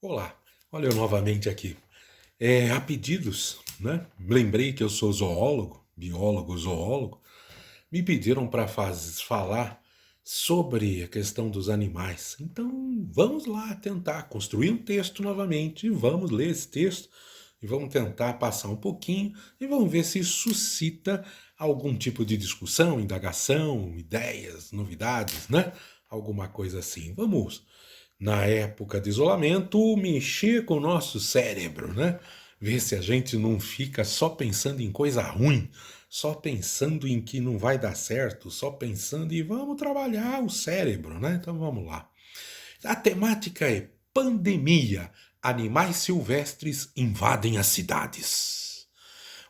Olá, olha eu novamente aqui. A pedidos, né? Lembrei que eu sou zoólogo, biólogo, zoólogo. Me pediram para falar sobre a questão dos animais. Então vamos lá tentar construir um texto novamente. Vamos ler esse texto e vamos tentar passar um pouquinho e vamos ver se suscita algum tipo de discussão, indagação, ideias, novidades, né? Alguma coisa assim. Vamos na época de isolamento, mexer com o nosso cérebro, né? Ver se a gente não fica só pensando em coisa ruim, só pensando em que não vai dar certo, só pensando em vamos trabalhar o cérebro, né? Então vamos lá. A temática é pandemia. Animais silvestres invadem as cidades.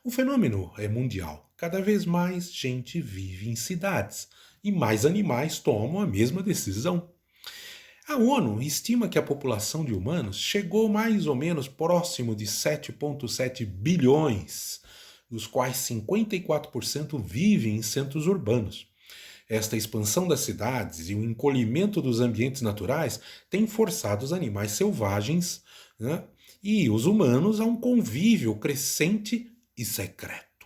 O fenômeno é mundial. Cada vez mais gente vive em cidades e mais animais tomam a mesma decisão. A ONU estima que a população de humanos chegou mais ou menos próximo de 7,7 bilhões, dos quais 54% vivem em centros urbanos. Esta expansão das cidades e o encolhimento dos ambientes naturais têm forçado os animais selvagens, né, e os humanos a um convívio crescente e secreto.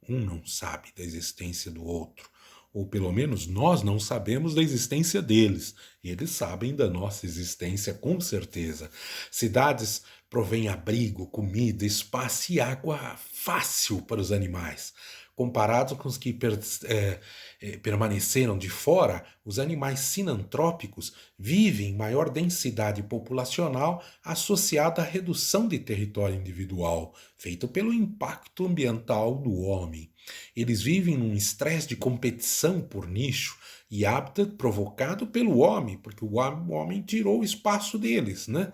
Um não sabe da existência do outro, ou pelo menos nós não sabemos da existência deles. E eles sabem da nossa existência com certeza. Cidades provêm abrigo, comida, espaço e água fácil para os animais. Comparado com os que permaneceram de fora, os animais sinantrópicos vivem em maior densidade populacional associada à redução de território individual, feito pelo impacto ambiental do homem. Eles vivem num estresse de competição por nicho e hábitat provocado pelo homem, porque o homem tirou o espaço deles, né?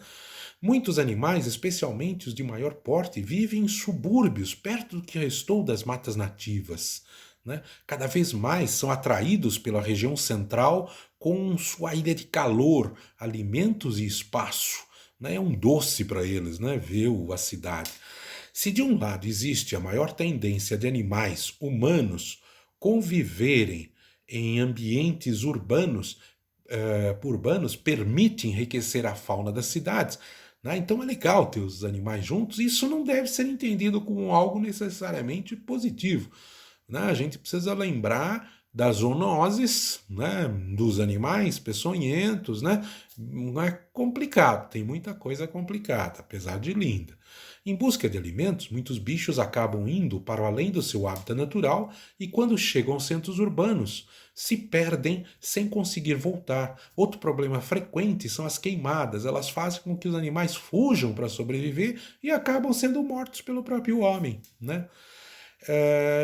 Muitos animais, especialmente os de maior porte, vivem em subúrbios, perto do que restou das matas nativas. Né? Cada vez mais são atraídos pela região central com sua ilha de calor, alimentos e espaço. Né? É um doce para eles, né? Ver a cidade. Se de um lado existe a maior tendência de animais humanos conviverem em ambientes urbanos permite enriquecer a fauna das cidades. Né? Então é legal ter os animais juntos, e isso não deve ser entendido como algo necessariamente positivo. Né? A gente precisa lembrar das zoonoses, né, dos animais peçonhentos, né? Não é complicado, tem muita coisa complicada, apesar de linda. Em busca de alimentos, muitos bichos acabam indo para além do seu hábitat natural e, quando chegam aos centros urbanos, se perdem sem conseguir voltar. Outro problema frequente são as queimadas. Elas fazem com que os animais fujam para sobreviver e acabam sendo mortos pelo próprio homem. Né?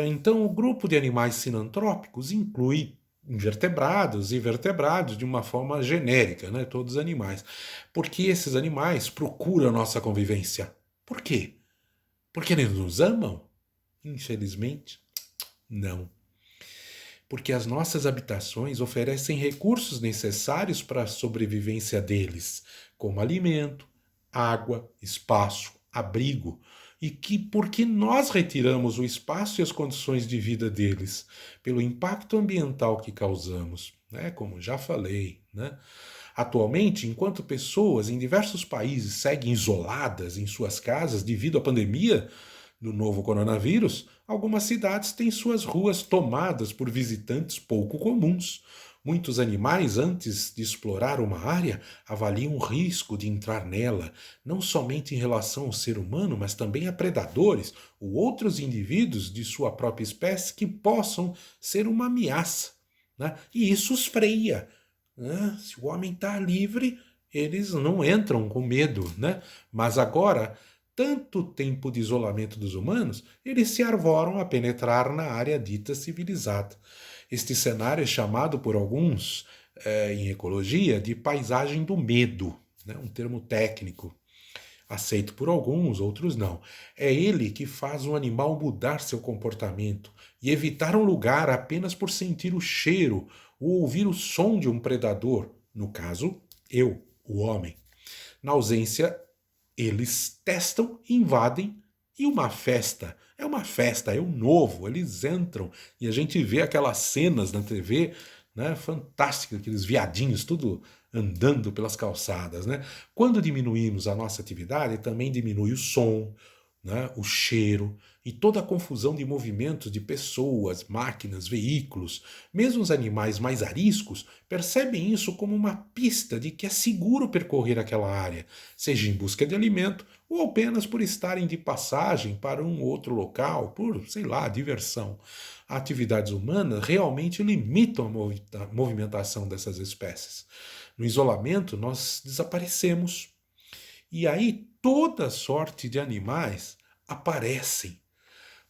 Então, o grupo de animais sinantrópicos inclui invertebrados e vertebrados de uma forma genérica, né? Todos os animais. Porque esses animais procuram a nossa convivência. Por quê? Porque eles nos amam? Infelizmente, não. Porque as nossas habitações oferecem recursos necessários para a sobrevivência deles, como alimento, água, espaço, abrigo, e que porque nós retiramos o espaço e as condições de vida deles, pelo impacto ambiental que causamos, né? Como já falei, né? Atualmente, enquanto pessoas em diversos países seguem isoladas em suas casas devido à pandemia do novo coronavírus, algumas cidades têm suas ruas tomadas por visitantes pouco comuns. Muitos animais, antes de explorar uma área, avaliam o risco de entrar nela, não somente em relação ao ser humano, mas também a predadores ou outros indivíduos de sua própria espécie que possam ser uma ameaça. Né? E isso os freia. Né? Se o homem está livre, eles não entram com medo. Né? Mas agora, tanto tempo de isolamento dos humanos, eles se arvoram a penetrar na área dita civilizada. Este cenário é chamado por alguns, em ecologia, de paisagem do medo, né? Um termo técnico, aceito por alguns, outros não. É ele que faz um animal mudar seu comportamento e evitar um lugar apenas por sentir o cheiro ou ouvir o som de um predador, no caso, eu, o homem. Na ausência, eles testam, invadem, e uma festa, é o novo, eles entram e a gente vê aquelas cenas na TV, né, fantásticas, aqueles viadinhos, tudo andando pelas calçadas, né? Quando diminuímos a nossa atividade, também diminui o som, né, o cheiro e toda a confusão de movimentos de pessoas, máquinas, veículos. Mesmo os animais mais ariscos percebem isso como uma pista de que é seguro percorrer aquela área, seja em busca de alimento ou apenas por estarem de passagem para um outro local, por, sei lá, diversão. Atividades humanas realmente limitam a movimentação dessas espécies. No isolamento, nós desaparecemos. E aí toda sorte de animais aparecem.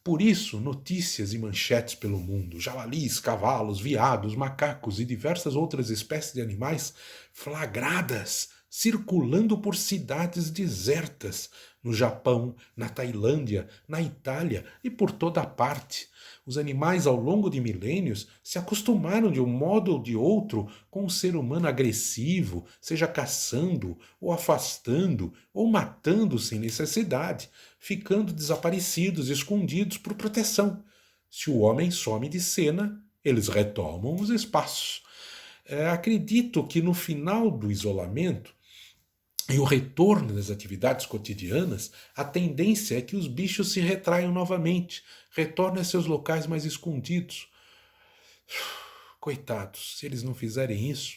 Por isso, notícias e manchetes pelo mundo, javalis, cavalos, veados, macacos e diversas outras espécies de animais flagradas, circulando por cidades desertas, no Japão, na Tailândia, na Itália e por toda parte. Os animais, ao longo de milênios, se acostumaram de um modo ou de outro com o ser humano agressivo, seja caçando, ou afastando, ou matando sem necessidade, ficando desaparecidos, escondidos por proteção. Se o homem some de cena, eles retomam os espaços. Acredito que no final do isolamento e o retorno das atividades cotidianas, a tendência é que os bichos se retraiam novamente, retornem a seus locais mais escondidos. Coitados, se eles não fizerem isso,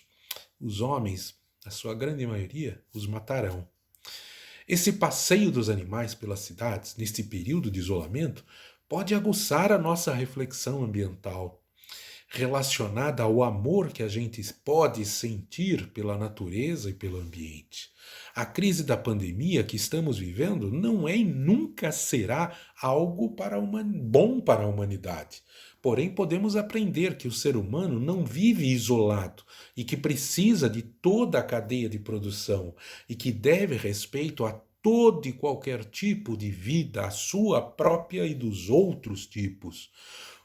os homens, a sua grande maioria, os matarão. Esse passeio dos animais pelas cidades, neste período de isolamento, pode aguçar a nossa reflexão ambiental, relacionada ao amor que a gente pode sentir pela natureza e pelo ambiente. A crise da pandemia que estamos vivendo não é e nunca será algo bom para a humanidade. Porém, podemos aprender que o ser humano não vive isolado e que precisa de toda a cadeia de produção e que deve respeito a todo e qualquer tipo de vida, a sua própria e dos outros tipos.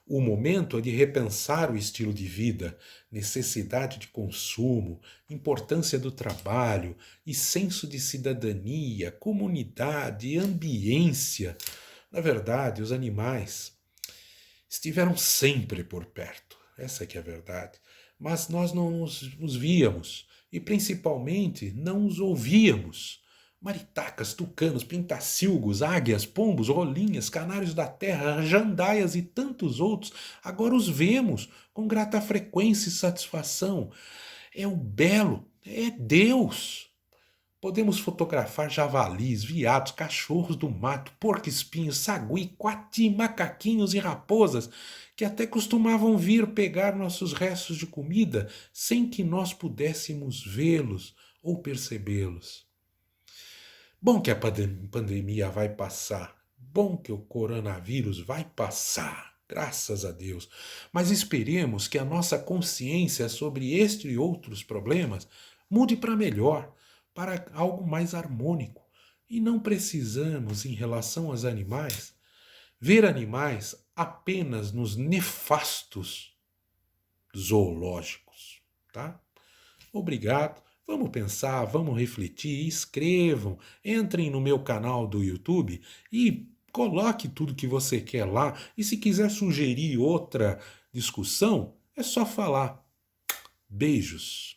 O momento é de repensar o estilo de vida, necessidade de consumo, importância do trabalho e senso de cidadania, comunidade, ambiência. Na verdade, os animais estiveram sempre por perto, essa é que é a verdade, mas nós não os víamos e principalmente não os ouvíamos. Maritacas, tucanos, pintacilgos, águias, pombos, rolinhas, canários da terra, jandaias e tantos outros, agora os vemos com grata frequência e satisfação. É o belo, é Deus. Podemos fotografar javalis, veados, cachorros do mato, porco-espinhos, sagui, coati, macaquinhos e raposas, que até costumavam vir pegar nossos restos de comida sem que nós pudéssemos vê-los ou percebê-los. Bom que a pandemia vai passar, bom que o coronavírus vai passar, graças a Deus. Mas esperemos que a nossa consciência sobre este e outros problemas mude para melhor, para algo mais harmônico. E não precisamos, em relação aos animais, ver animais apenas nos nefastos zoológicos, tá? Obrigado. Vamos pensar, vamos refletir, escrevam, entrem no meu canal do YouTube e coloque tudo que você quer lá. E se quiser sugerir outra discussão, é só falar. Beijos.